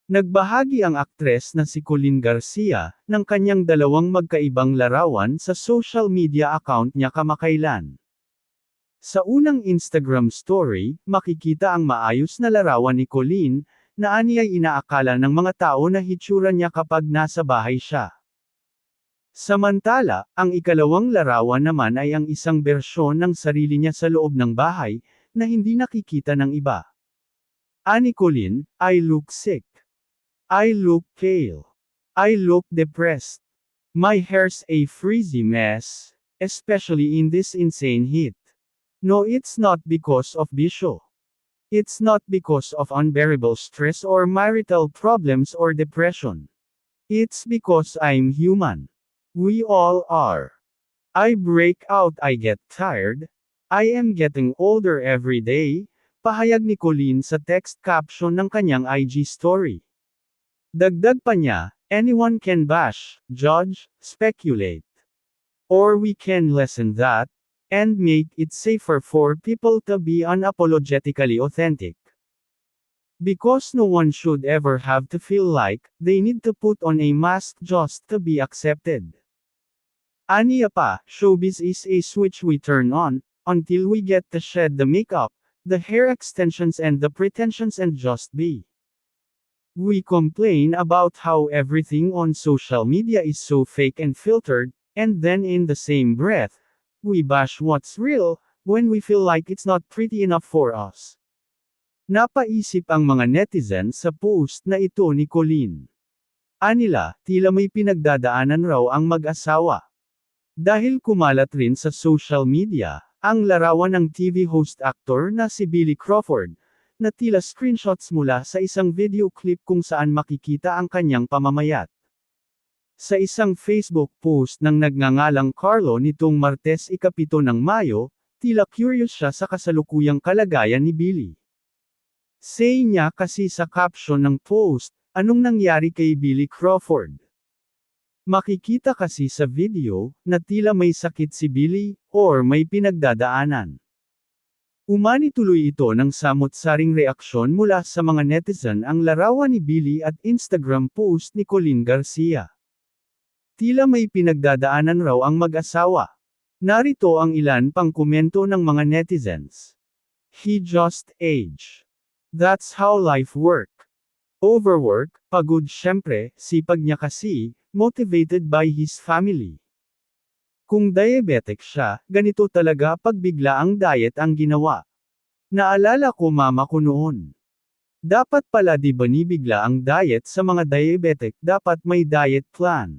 Nagbahagi ang aktres na si Colleen Garcia ng kanyang dalawang magkaibang larawan sa social media account niya kamakailan. Sa unang Instagram story, makikita ang maayos na larawan ni Colleen, na aniyay inaakala ng mga tao na hitsura niya kapag nasa bahay siya. Samantala, ang ikalawang larawan naman ay ang isang bersyon ng sarili niya sa loob ng bahay, na hindi nakikita ng iba. Ani Colleen, "I look sick. I look pale. I look depressed. My hair's a frizzy mess, especially in this insane heat. No, it's not because of bisyo. It's not because of unbearable stress or marital problems or depression. It's because I'm human. We all are. I break out, I get tired. I am getting older every day," pahayag ni Colleen sa text caption ng kanyang IG story. Dagdag pa niya, "Anyone can bash, judge, speculate. Or we can lessen that, and make it safer for people to be unapologetically authentic. Because no one should ever have to feel like they need to put on a mask just to be accepted." Aniya pa, "Showbiz is a switch we turn on, until we get to shed the makeup, the hair extensions and the pretensions and just be. We complain about how everything on social media is so fake and filtered, and then in the same breath, we bash what's real, when we feel like it's not pretty enough for us." Napaisip ang mga netizen sa post na ito ni Colleen. Anila, tila may pinagdadaanan raw ang mag-asawa. Dahil kumalat rin sa social media, ang larawan ng TV host actor na si Billy Crawford, na tila screenshots mula sa isang video clip kung saan makikita ang kanyang pamamayat. Sa isang Facebook post ng nagngangalang Carlo nitong Martes 7 ng Mayo, tila curious siya sa kasalukuyang kalagayan ni Billy. Say niya kasi sa caption ng post, "Anong nangyari kay Billy Crawford?" Makikita kasi sa video, na tila may sakit si Billy, or may pinagdadaanan. Umani tuloy ito ng samot-saring reaksyon mula sa mga netizen ang larawan ni Billy at Instagram post ni Colleen Garcia. Tila may pinagdadaanan raw ang mag-asawa. Narito ang ilan pang komento ng mga netizens. "He just age. That's how life work. Overwork, pagod syempre, sipag niya kasi, motivated by his family. Kung diabetic siya, ganito talaga pag bigla ang diet ang ginawa. Naalala ko mama ko noon. Dapat pala di banibigla ang diet sa mga diabetic, dapat may diet plan."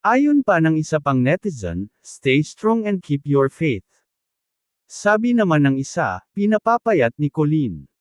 Ayon pa ng isa pang netizen, "Stay strong and keep your faith." Sabi naman ng isa, pinapapayat ni Colleen.